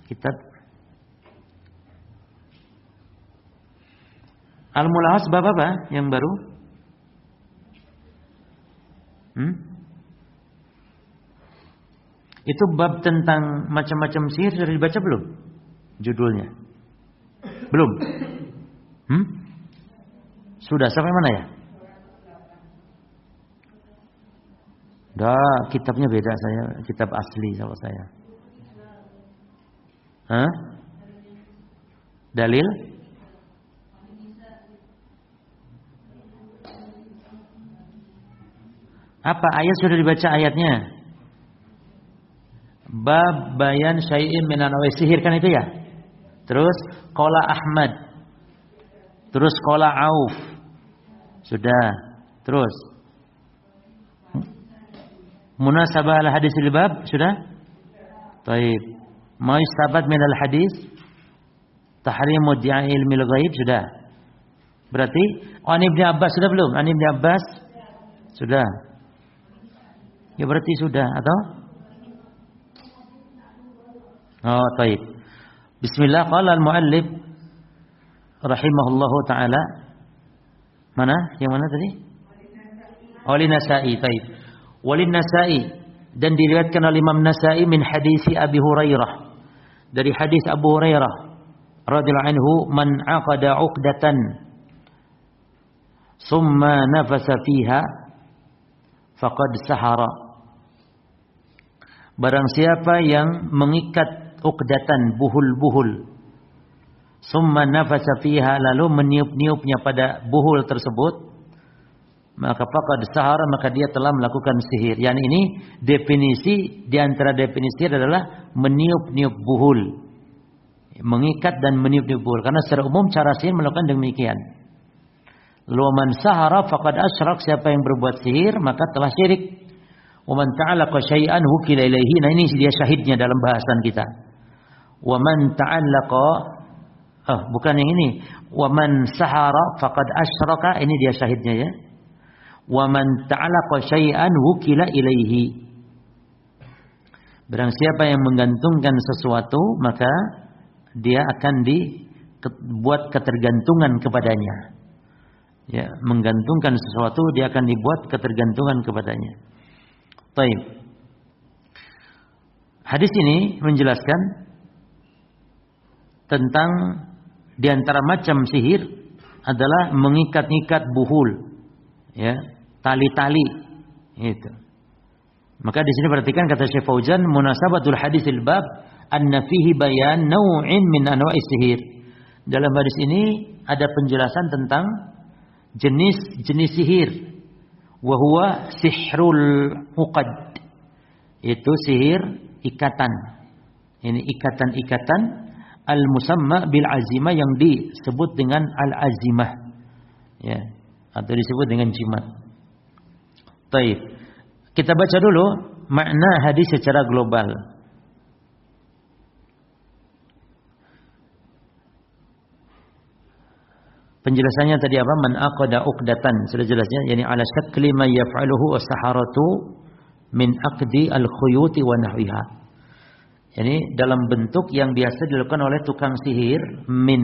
Kitab Al-Mulahas bab apa yang baru? Itu bab tentang macam-macam sihir sudah dibaca belum? Judulnya belum? Sudah sampai mana ya? Dah, kitabnya beda saya, kitab asli kalau saya. Dalil? Apa ayat sudah dibaca ayatnya? Bab bayan syai'in min anwa'i sihir kan itu ya? Terus qala Ahmad. Terus qala Auf. Sudah. Terus munasabah al-hadis al-bab sudah? Baik. Ma yustabat min al-hadis tahrimu di'a ilmil ghaib sudah. Berarti An Ibnu Abbas sudah belum? An Ibnu Abbas sudah. Ya berarti sudah atau? Oh, baik. Bismillah qala al-muallif rahimahullahu taala. Mana? Yang mana tadi? Walin Nasa'i, baik. Walin Nasa'i dan diriwayatkan oleh Imam Nasa'i min hadisi Abi Hurairah. Dari hadis Abu Hurairah radhiyallahu anhu, man aqada 'uqdatan summa nafasa fiha faqad sahara. Barang siapa yang mengikat uqdatan, buhul-buhul, summa nafasa fiha, lalu meniup-niupnya pada buhul tersebut, maka faqad sahara, maka dia telah melakukan sihir. Yani ini definisi, di antara definisi adalah meniup-niup buhul, mengikat dan meniup-niup buhul. Karena secara umum cara sihir melakukan demikian. Lalu man sahara faqad asyrak, siapa yang berbuat sihir maka telah syirik. Wa man ta'allaqa syai'an wukila ilaihi. Nah ini dia syahidnya dalam bahasan kita. Wa man ta'allaqa, bukan yang ini. Wa man sahara faqad asyraka, ini dia syahidnya ya. Wa man ta'allaqa syai'an wukila ilaihi. Barang siapa yang menggantungkan sesuatu, maka dia akan dibuat ketergantungan kepadanya. Ya, menggantungkan sesuatu, dia akan dibuat ketergantungan kepadanya. Baik. Hadis ini menjelaskan tentang di antara macam sihir adalah mengikat-ikat buhul, ya, tali-tali itu. Maka di sini perhatikan kata Syekh Fauzan, munasabatul hadisil bab anna fihi bayan naw'in min anwa'i sihir. Dalam hadis ini ada penjelasan tentang jenis-jenis sihir. Wa huwa sihrul uqad, itu sihir ikatan. Ini ikatan-ikatan al-musamma bil azimah, yang disebut dengan al-azimah, ya, atau disebut dengan jimat. Baik. Kita baca dulu makna hadis secara global. Penjelasannya tadi apa? Man aqada uqdatan, sudah jelasnya, yani ala syakli ma yaf'aluhu as-saharatu min aqdi al-khuyuti wa nahwiha. Yani dalam bentuk yang biasa dilakukan oleh tukang sihir, min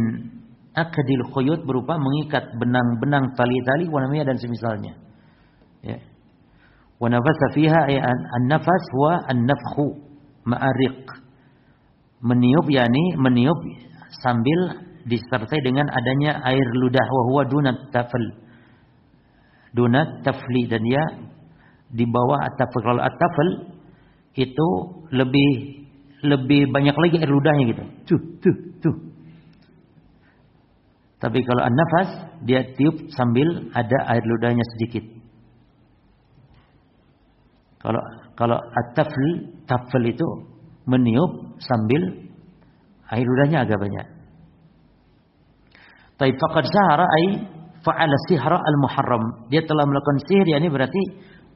aqdil khuyut, berupa mengikat benang-benang, tali-tali, wa nahwiha, dan semisalnya. Ya. Wa nafasa fiha, ay an-nafas huwa an-nafkhu ma'ariq. Meniup, yani meniup sambil disertai dengan adanya air ludah, wa huwa dunat tafli, dan dia di bawah at-tafl. Kalau at-tafl itu lebih banyak lagi air ludahnya gitu. Tuh. Tapi kalau an-nafas, dia tiup sambil ada air ludahnya sedikit. Kalau at-tafl itu meniup sambil air ludahnya agak banyak. Taib faqad sahara ay fa'ala sihra al-muharram. Dia telah melakukan sihir, yakni berarti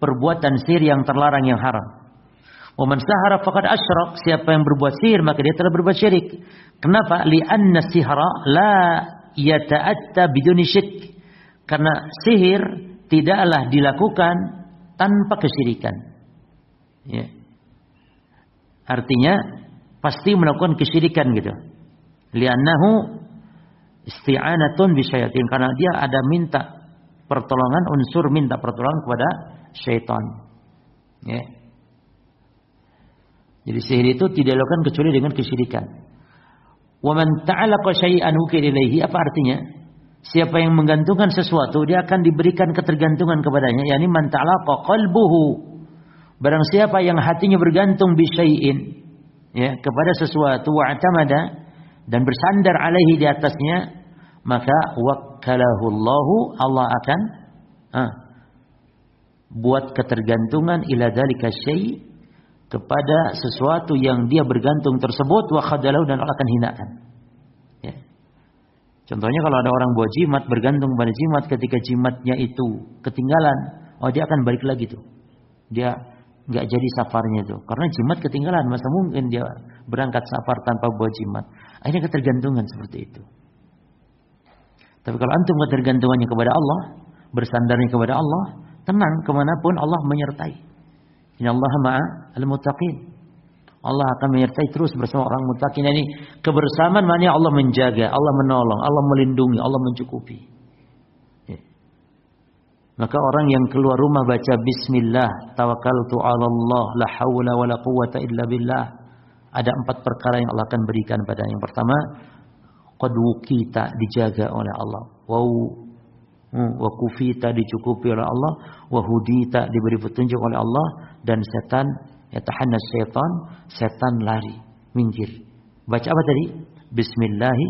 perbuatan sihir yang terlarang, yang haram. Wa man sahara faqad asyrak, siapa yang berbuat sihir maka dia telah berbuat syirik. Kenapa? Li'anna sihra la yata'atta biduni syirk. Karena sihir tidaklah dilakukan tanpa kesyirikan. Ya. Artinya pasti melakukan kesyirikan gitu. Li'annahu isti'anatun bisyayatin, karena dia ada minta pertolongan, unsur minta pertolongan kepada syaitan. Ya. Jadi sihir itu tidak dilakukan kecuali dengan kesyirikan. Wa man ta'alaqa syai'an wukila ilaihi, apa artinya? Siapa yang menggantungkan sesuatu, dia akan diberikan ketergantungan kepadanya. Yani man ta'alaqa qalbuhu, barang siapa yang hatinya bergantung bisyai'in, ya, kepada sesuatu, wa'tamada, dan bersandar alaihi, di atasnya, maka wakkalahullahu, Allah akan buat ketergantungan ila dzalika syai', kepada sesuatu yang dia bergantung tersebut, wa khadalahu, dan Allah akan hinakan. Ya. Contohnya kalau ada orang bawa jimat, bergantung pada jimat, ketika jimatnya itu ketinggalan, dia akan balik lagi tuh. Dia nggak jadi safarnya tuh, karena jimat ketinggalan. Masa mungkin dia berangkat safar tanpa bawa jimat? Akhirnya ketergantungan seperti itu. Tapi kalau antum ketergantungannya kepada Allah, bersandarnya kepada Allah, tenang, kemanapun Allah menyertai. Innallaha ma'al muttaqin. Allah akan menyertai terus bersama orang muttaqin. Ini kebersamaan maknanya Allah menjaga, Allah menolong, Allah melindungi, Allah mencukupi. Ya. Maka orang yang keluar rumah baca bismillah, tawakkaltu 'alallah, la haula wala quwwata illa billah. Ada 4 perkara yang Allah akan berikan pada yang pertama, qad wukita, dijaga oleh Allah. Wa kufita, dicukupi oleh Allah. Wa hudita, diberi petunjuk oleh Allah. Dan setan, yatahannas syaitan, setan lari, minggir. Baca apa tadi? Bismillahi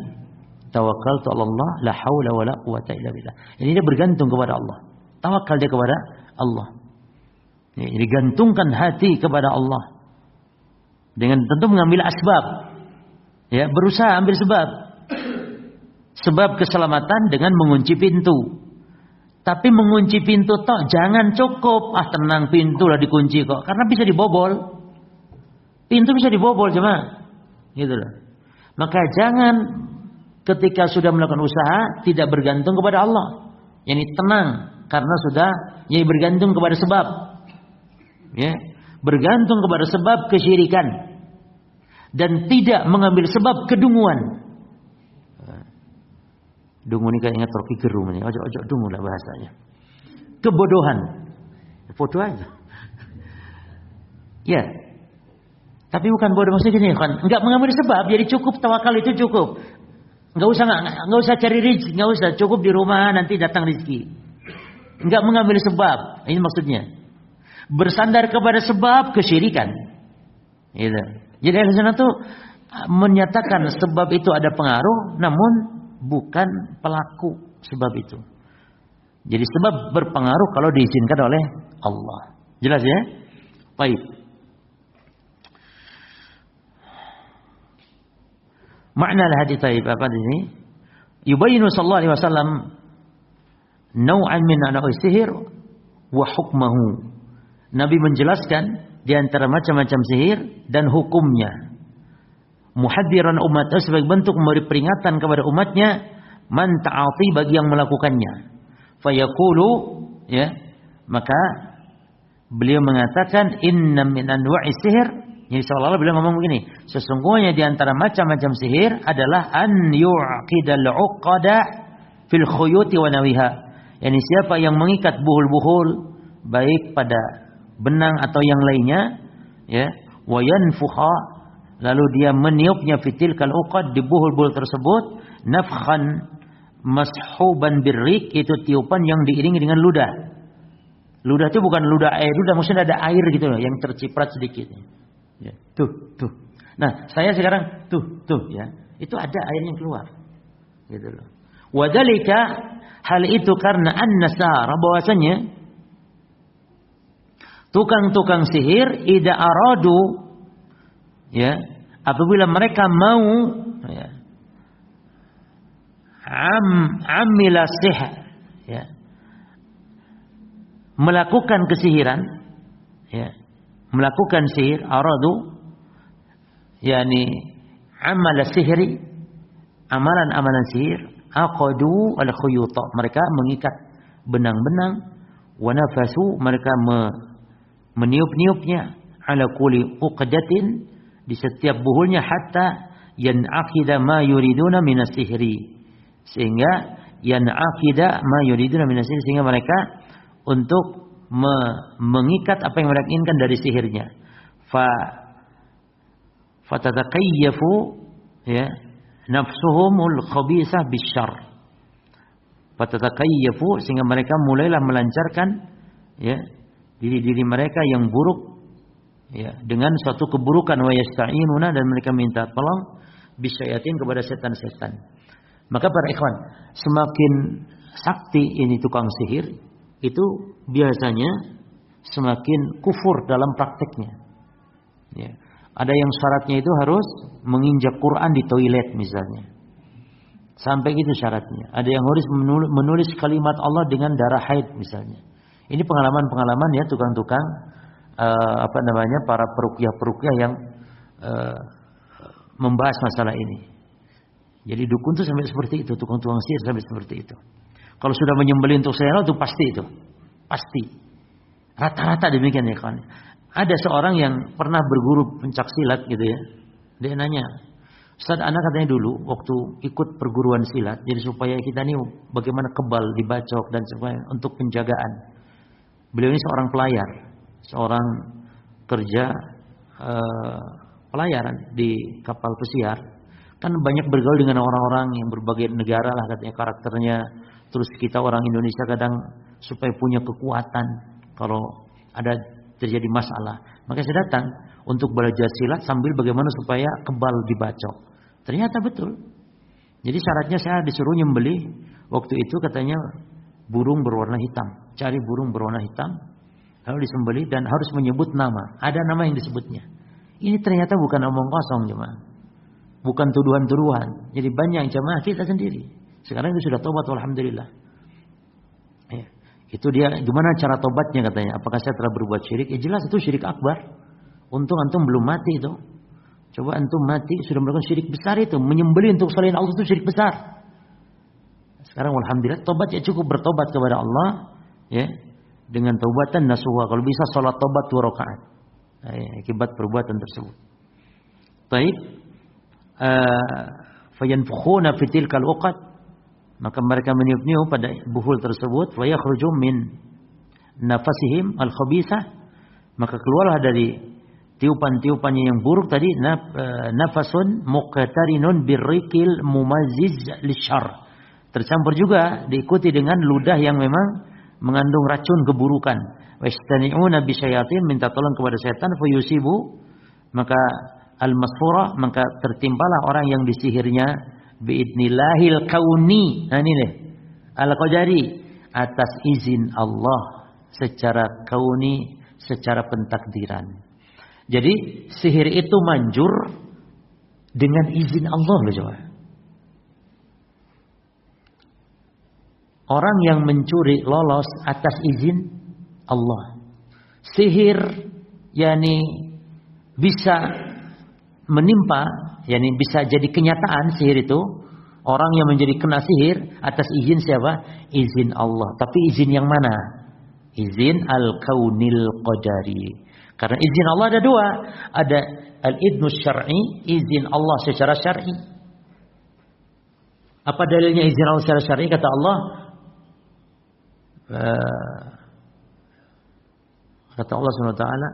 tawakkaltu 'alallah, la haula wala quwwata illa billah. Ini dia bergantung kepada Allah. Tawakal dia kepada Allah. Jadi gantungkan hati kepada Allah. Dengan tentu mengambil asbab. Ya, berusaha ambil sebab. Sebab keselamatan dengan mengunci pintu. Tapi mengunci pintu toh jangan cukup. Tenang, pintu lah dikunci kok. Karena bisa dibobol. Pintu bisa dibobol jemaah. Gitu loh. Maka jangan ketika sudah melakukan usaha tidak bergantung kepada Allah. Yani tenang karena sudah bergantung kepada sebab. Ya, bergantung kepada sebab kesyirikan dan tidak mengambil sebab kedunguan. Dungu ini kayak ingat Rocky Gerung ini. Ojo dungu lah bahasanya. Kebodohan. Bodoh aja. Ya. Tapi bukan bodoh maksudnya gini kan. Enggak mengambil sebab, jadi cukup tawakal itu cukup. Enggak usah cari rezeki, enggak usah, cukup di rumah nanti datang rezeki. Enggak mengambil sebab. Ini maksudnya. Bersandar kepada sebab kesyirikan. Gitu. Jadi Ahlussunnah itu menyatakan sebab itu ada pengaruh, namun bukan pelaku sebab itu. Jadi sebab berpengaruh kalau diizinkan oleh Allah. Jelas ya? Baik. Makna hadis taib apa di sini? Yubayinu sallallahu alaihi wasallam nau'an min anwa'i sihir wa hukmahu. Nabi menjelaskan di antara macam-macam sihir dan hukumnya. Muhadziran umat, sebagai bentuk memberi peringatan kepada umatnya, man ta'ati, bagi yang melakukannya. Fayaqulu, ya, maka beliau mengatakan inna min anwa'i sihir. Jadi seolah-olah beliau ngomong begini, sesungguhnya di antara macam-macam sihir adalah an yu'qidal 'uqada fil khuyuti wa nawiha. Yani siapa yang mengikat buhul-buhul baik pada benang atau yang lainnya, ya, wa yanfukha, lalu dia meniupnya fitil kal uqad, di buhul-buhul tersebut, nafkhan mashuban birrik, itu tiupan yang diiringi dengan ludah. Ludah itu bukan ludah air, ludah maksudnya ada air gitu loh yang terciprat sedikit. Ya, tuh. Nah, saya sekarang tuh ya. Itu ada air yang keluar. Gitu loh. Wadalika, hal itu karena an-nasara, bahwasanya tukang-tukang sihir ida aradu, ya, apabila mereka mau, ya, amila sihir, ya, melakukan kesihiran, ya, melakukan sihir, aradu, yakni amal sihri, amalan-amalan sihir, aqadu al-khuyuta, mereka mengikat benang-benang, wa nafasu, mereka meniup-niupnya, ala kulli uqdatin, di setiap buhulnya hatta yan'aqida ma yuriduna minas sihri, sehingga yan'aqida ma yuriduna minas sihri, sehingga mereka untuk mengikat apa yang mereka inginkan dari sihirnya. Fatatakayyafu ya nafsuhumul khabisah bisyarr. Fatatakayyafu, sehingga mereka mulailah melancarkan ya diri-diri mereka yang buruk ya dengan suatu keburukan, wa yasta'inuna, dan mereka minta tolong bisyayatin, kepada setan-setan. Maka para ikhwan, semakin sakti ini tukang sihir, itu biasanya semakin kufur dalam prakteknya. Ya. Ada yang syaratnya itu harus menginjak Quran di toilet misalnya. Sampai gitu syaratnya. Ada yang harus menulis kalimat Allah dengan darah haid misalnya. Ini pengalaman-pengalaman ya tukang-tukang para peruqyah-peruqyah yang membahas masalah ini. Jadi dukun itu sampai seperti itu, tukang-tukang sihir sampai seperti itu. Kalau sudah menyembelih untuk sihir itu pasti itu. Pasti. Rata-rata demikian ya kawan. Ada seorang yang pernah berguru pencak silat gitu ya. Dia nanya, Ustaz, anak katanya dulu waktu ikut perguruan silat, jadi supaya kita ini bagaimana kebal dibacok dan sebagainya untuk penjagaan. Beliau ini seorang pelayar, seorang kerja pelayaran di kapal pesiar. Kan banyak bergaul dengan orang-orang yang berbagai negara lah katanya karakternya. Terus kita orang Indonesia kadang supaya punya kekuatan kalau ada terjadi masalah, maka saya datang untuk belajar silat sambil bagaimana supaya kebal dibacok. Ternyata betul. Jadi syaratnya saya disuruh nyembelih waktu itu katanya burung berwarna hitam. Cari burung berwarna hitam, lalu disembelih dan harus menyebut nama. Ada nama yang disebutnya. Ini ternyata bukan omong kosong jemaah. Bukan tuduhan-tuduhan. Jadi banyak jemaah kita sendiri. Sekarang itu sudah tobat alhamdulillah. Ya. Itu dia gimana cara tobatnya katanya. Apakah saya telah berbuat syirik? Ya jelas itu syirik akbar. Untung antum belum mati itu. Coba antum mati sudah melakukan syirik besar itu. Menyembelih untuk selain Allah itu syirik besar. Sekarang alhamdulillah tobat ya cukup bertobat kepada Allah. Ya. Dengan taubatan nasuha. Kalau bisa salat tobat 2 rakaat. Akibat perbuatan tersebut. Baik. Fayanfukhuna fi tilkal uqad. Maka mereka meniup-niup pada buhul tersebut, wa yakhruju min nafasihim al-khabithah, maka keluarlah dari tiupan-tiupannya yang buruk tadi, nafasun muqtarinun birriqil mumazziz lisyarr, tercampur juga diikuti dengan ludah yang memang mengandung racun keburukan. Wa yastani'una bisyayatin, minta tolong kepada setan, fayusibu, maka al-masfura, maka tertimpalah orang yang disihirnya biidnillahil kauni. Nah ini nih al-qadari, atas izin Allah secara kauni, secara pentakdiran. Jadi sihir itu manjur dengan izin Allah loh coba. Orang yang mencuri lolos atas izin Allah. Sihir yakni bisa menimpa, yakni bisa jadi kenyataan sihir itu. Orang yang menjadi kena sihir atas izin siapa? Izin Allah. Tapi izin yang mana? Izin al-kaunil qadari. Karena izin Allah ada 2. Ada al-idnu syar'i, izin Allah secara syar'i. Apa dalilnya izin Allah secara syar'i? Kata Allah, kata Allah Subhanahu wa taala,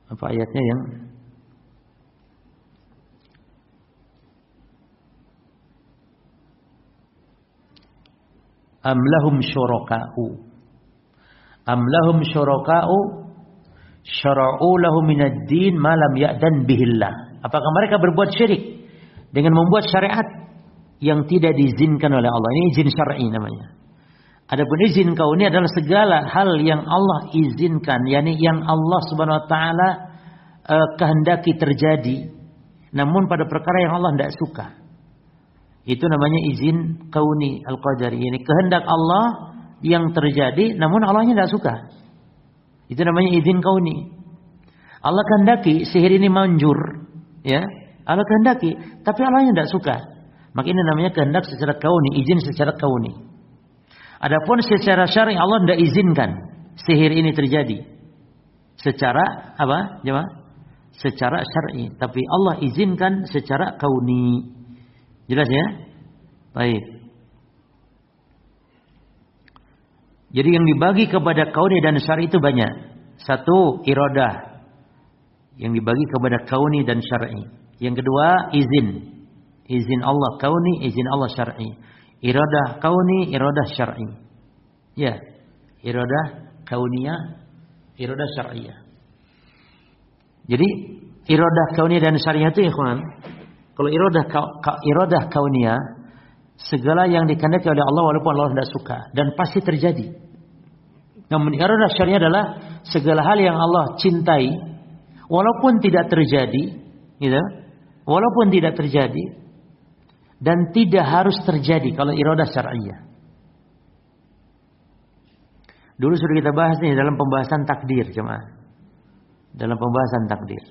apa ayatnya yang am lahum syuraka'u syara'u lahum minad din ma lam ya'dan bihillah. Apakah mereka berbuat syirik dengan membuat syariat yang tidak diizinkan oleh Allah? Ini izin syar'i namanya. Adapun izin kauni adalah segala hal yang Allah izinkan, yakni yang Allah Subhanahu wa taala kehendaki terjadi, namun pada perkara yang Allah tidak suka. Itu namanya izin kauni al-qadari, yakni kehendak Allah yang terjadi namun Allahnya tidak suka. Itu namanya izin kauni. Allah kehendaki sihir ini manjur, ya. Allah kehendaki, tapi Allahnya tidak suka. Maka ini namanya kehendak secara kauni, izin secara kauni. Adapun secara syar'i Allah tidak izinkan sihir ini terjadi. Secara apa? Jemaah? Secara syar'i, tapi Allah izinkan secara kauni. Jelas ya? Baik. Jadi yang dibagi kepada kauni dan syar'i itu banyak. Satu, iradah. Yang dibagi kepada kauni dan syar'i. Yang kedua, izin. Izin Allah kauni, izin Allah syar'i. Iradah kauni, iradah syar'i. Ya. Iradah kauniyah, iradah syar'iyah. Jadi iradah kauniyah dan syar'iyah itu ikhwan, kalau iradah kauniyah, segala yang dikehendaki oleh Allah walaupun Allah tidak suka dan pasti terjadi. Namun iradah syar'iyah adalah segala hal yang Allah cintai walaupun tidak terjadi, gitu. Walaupun tidak terjadi dan tidak harus terjadi kalau iradah syar'iyah. Dulu sudah kita bahas nih dalam pembahasan takdir, jemaah. Dalam pembahasan takdir.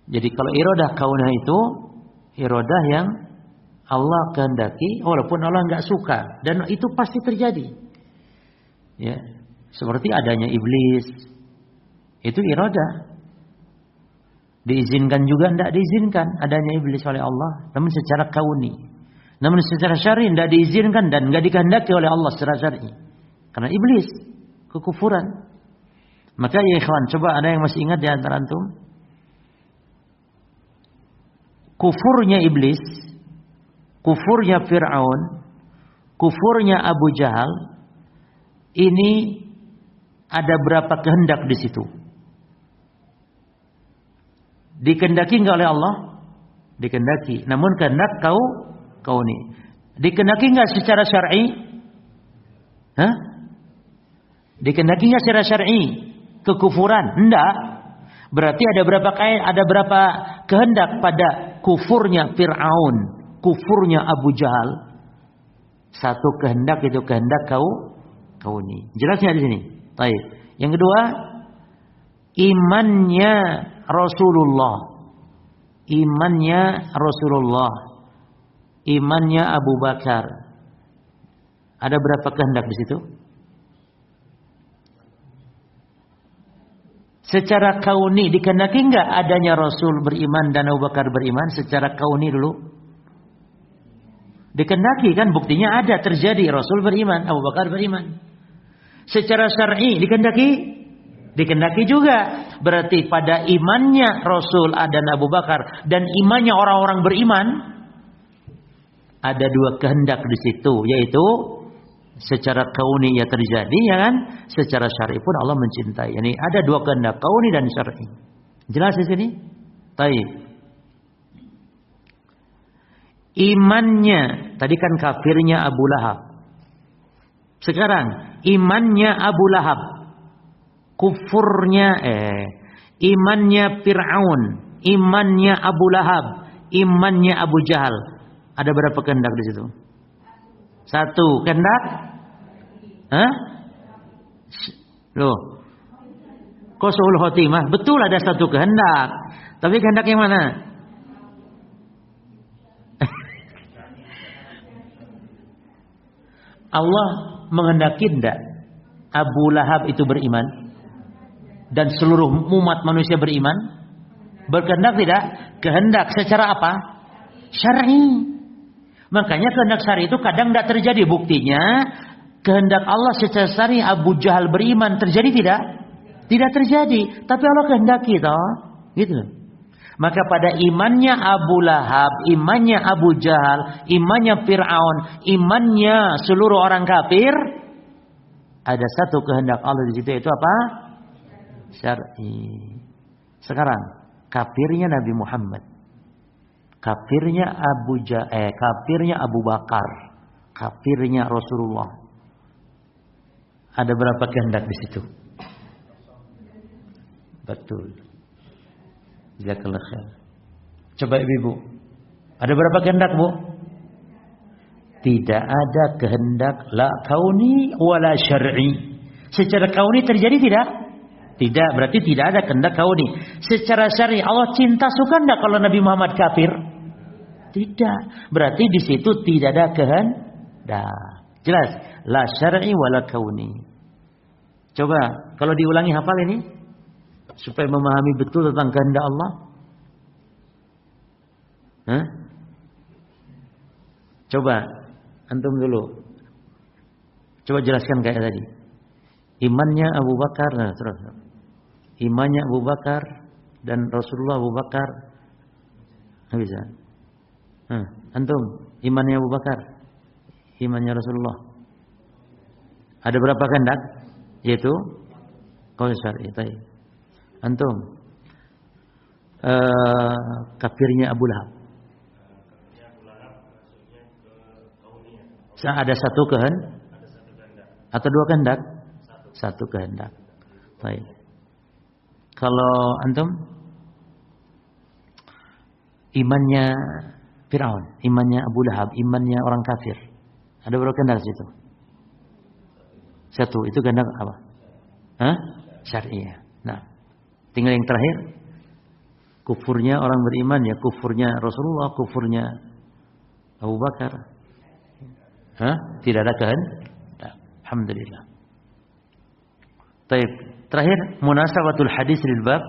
Jadi kalau iradah kaunah itu iradah yang Allah kehendaki walaupun Allah enggak suka dan itu pasti terjadi. Ya, seperti adanya iblis. Itu iradah. Diizinkan juga enggak diizinkan adanya iblis oleh Allah, namun secara kauni. Namun secara syar'i enggak diizinkan dan enggak dikehendaki oleh Allah secara syar'i. Karena iblis, kekufuran. Maka ya ikhwan, coba ada yang masih ingat di antara antum? Kufurnya iblis, kufurnya Fir'aun, kufurnya Abu Jahal, ini ada berapa kehendak di situ? Dikehendaki enggak oleh Allah? Dikehendaki. Namun kehendak kauni. Dikehendaki enggak secara syar'i? Hah? Dikehendaki enggak secara syar'i? Kekufuran? Enggak. Berarti ada berapa kehendak pada kufurnya Fir'aun, kufurnya Abu Jahal? Satu kehendak itu kehendak kauni. Jelasnya di sini. Baik. Yang kedua, imannya Rasulullah. Imannya Rasulullah. Imannya Abu Bakar. Ada berapa kehendak di situ? Secara kauni dikehendaki enggak adanya Rasul beriman dan Abu Bakar beriman secara kauni dulu? Dikehendaki kan, buktinya ada terjadi Rasul beriman, Abu Bakar beriman. Secara syar'i dikehendaki? Dikehendaki juga. Berarti pada imannya Rasul dan Abu Bakar dan imannya orang-orang beriman ada dua kehendak di situ, yaitu secara kauni ya terjadi, ya kan? Secara syar'i pun Allah mencintai. Yani ada dua kehendak, kauni dan syar'i. Jelas di sini? Baik. Imannya tadi kan kafirnya Abu Lahab. Sekarang imannya Abu Lahab, kufurnya imannya Fir'aun, imannya Abu Lahab, imannya Abu Jahal. Ada berapa kehendak di situ? Satu kehendak? Hah? Loh. Kok suul khotimah? Betul ada satu kehendak. Tapi kehendak yang mana? Allah menghendaki tidak Abu Lahab itu beriman dan seluruh umat manusia beriman? Berkehendak tidak? Kehendak secara apa? Syar'i. Makanya kehendak syar'i itu kadang tidak terjadi. Buktinya kehendak Allah secara syar'i Abu Jahal beriman terjadi tidak? Tidak terjadi. Tapi Allah kehendaki toh. Gitu. Maka pada imannya Abu Lahab, imannya Abu Jahal, imannya Fir'aun, imannya seluruh orang kafir, ada satu kehendak Allah di situ, itu apa? Syar'i. Sekarang kafirnya Nabi Muhammad, kafirnya kafirnya Abu Bakar, kafirnya Rasulullah. Ada berapa kehendak di situ? Betul. Jazakallah khair. Coba ibu, ada berapa kehendak bu? Tidak ada kehendak la kauni wala syar'i. Secara kauni terjadi tidak? Tidak, berarti tidak ada kehendak kauni. Secara syar'i Allah cinta suka enggak kalau Nabi Muhammad kafir? Tidak. Berarti di situ tidak ada kehendak. Jelas, la syar'i wala kauni. Coba kalau diulangi hafal ini supaya memahami betul tentang kehendak Allah. Hah? Coba antum dulu. Coba jelaskan kayak tadi. Imannya Abu Bakar, nah, terus. Imannya Abu Bakar dan Rasulullah Abu Bakar. Nggak bisa. Antum, imannya Abu Bakar, imannya Rasulullah. Ada berapa kehendak? Yaitu qaul syar'i. Antum, kafirnya Abu Lahab. Ada satu kehendak atau dua kehendak? Satu kehendak. Baik. Kalau antum, imannya Fir'aun, imannya Abu Lahab, imannya orang kafir. Ada berapa kehendak situ? Satu. Itu kehendak apa? Syar'iyah. Nah, tinggal yang terakhir, kufurnya orang beriman ya, kufurnya Rasulullah, kufurnya Abu Bakar. Tidak ada kehendak. Alhamdulillah. Baik. Terakhir, munasabatul hadis lil bab.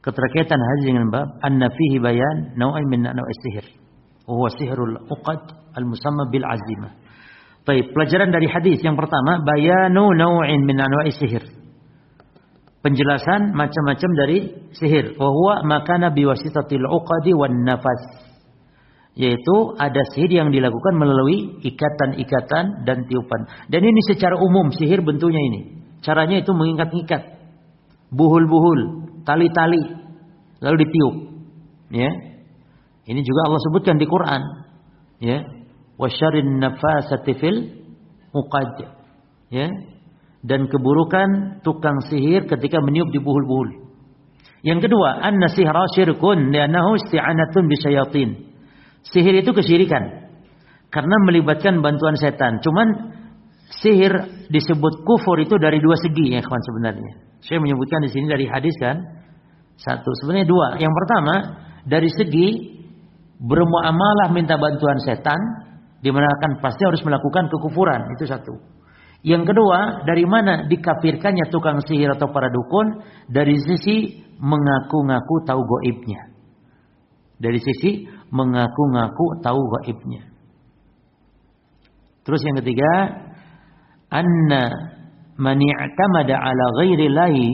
Keterkaitan hadis dengan bab, anna fihi bayan naw'in min anwa'is sihir. Wa huwa sihrul uqad al-musamma bil azimah. Baik, pelajaran dari hadis yang pertama, bayanu naw'in min anwa'is sihir. Penjelasan macam-macam dari sihir. Wa huwa makana biwasitatil uqadi wan nafas. Yaitu ada sihir yang dilakukan melalui ikatan-ikatan dan tiupan. Dan ini secara umum sihir bentuknya ini. Caranya itu mengikat-ikat, buhul-buhul, tali-tali, lalu ditiup. Ya, ini juga Allah sebutkan di Quran. Ya, wasyarrin nafasati fil uqad. Ya, dan keburukan tukang sihir ketika meniup di buhul-buhul. Yang kedua, anna sihra syirkun li'annahu isti'anatun bisyayatin. Sihir itu kesyirikan karena melibatkan bantuan setan. Cuman sihir disebut kufur itu dari dua segi ya kawan sebenarnya. Saya menyebutkan di sini dari hadis kan. Satu, sebenarnya dua. Yang pertama, dari segi bermuamalah minta bantuan setan, di mana akan pasti harus melakukan kekufuran, itu satu. Yang kedua, dari mana dikafirkannya tukang sihir atau para dukun? Dari sisi mengaku-ngaku tahu gaibnya. Dari sisi mengaku-ngaku tahu gaibnya. Terus yang ketiga, anna man i'tamada ala ghairi llahi,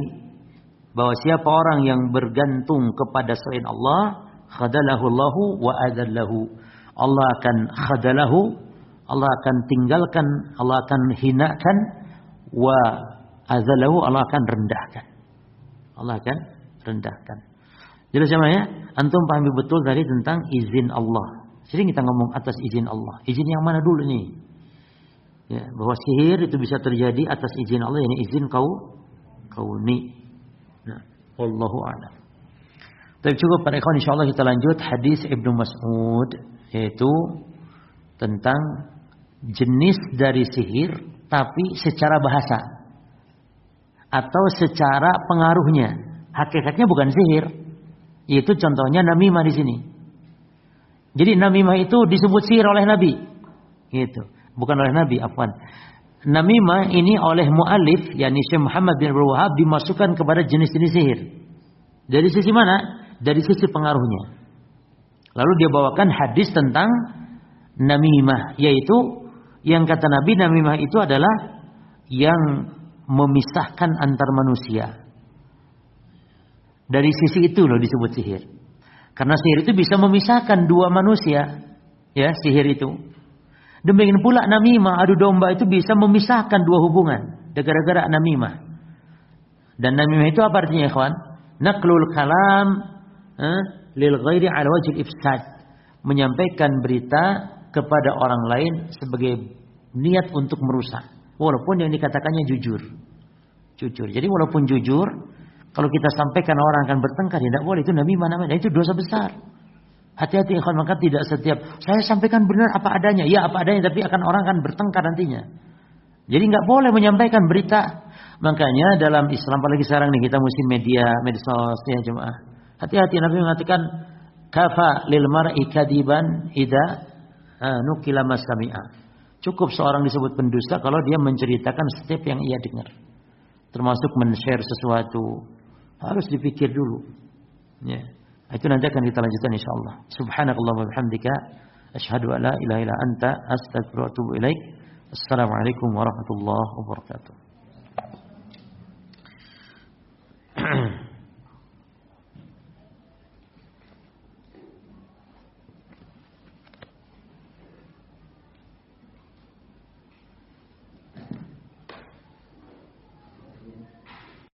bahwa siapa orang yang bergantung kepada selain Allah, khadalahu Allahu wa adallahu. Allah akan khadalahu, Allah akan tinggalkan, Allah akan hinakan, wa adallahu, Allah akan rendahkan. Allah akan rendahkan. Jelas ya? Antum pahami betul tadi tentang izin Allah. Sering kita ngomong atas izin Allah. Izin yang mana dulu nih? Ya, bahwa sihir itu bisa terjadi atas izin Allah, yakni izin kauni. Nah, wallahu a'lam. Tapi cukup para ikhwan, insyaallah kita lanjut hadis Ibnu Mas'ud, yaitu tentang jenis dari sihir tapi secara bahasa atau secara pengaruhnya. Hakikatnya bukan sihir. Yaitu contohnya namimah di sini. Jadi namimah itu disebut sihir oleh Nabi. Gitu. Bukan oleh Nabi, afwan. Namimah ini oleh muallif, yakni Syekh Muhammad bin Abdul Wahhab, dimasukkan kepada jenis-jenis sihir. Dari sisi mana? Dari sisi pengaruhnya. Lalu dia bawakan hadis tentang namimah, yaitu yang kata Nabi, namimah itu adalah yang memisahkan antar manusia. Dari sisi itu loh disebut sihir. Karena sihir itu bisa memisahkan dua manusia. Ya, sihir itu. Demikian pula namimah, adu domba, itu bisa memisahkan dua hubungan. Gara-gara namimah. Dan namimah itu apa artinya, ikhwan? Naqlul kalam lil ghairi ala wajhil ifsad. Menyampaikan berita kepada orang lain sebagai niat untuk merusak. Walaupun yang dikatakannya jujur. Jujur. Jadi walaupun jujur, kalau kita sampaikan orang akan bertengkar, ya tidak boleh, itu namimah namanya, itu dosa besar. Hati-hati ikhwan, maka tidak setiap saya sampaikan benar apa adanya, ya apa adanya, tapi orang akan bertengkar nantinya. Jadi nggak boleh menyampaikan berita. Makanya dalam Islam, apalagi sekarang nih kita musim medsos ya jemaah. Hati-hati, Nabi mengatakan kafa lil mar'i kadiban idza nukila masami'a. Cukup seorang disebut pendusta kalau dia menceritakan setiap yang ia dengar. Termasuk men-share sesuatu. Harus dipikir dulu. Ya. Itu nanti akan kita lanjutkan insyaallah. Subhanakallah wa bihamdika asyhadu an la ilaha illa anta astaghfiruka wa atubu ilaik. Assalamualaikum warahmatullahi wabarakatuh.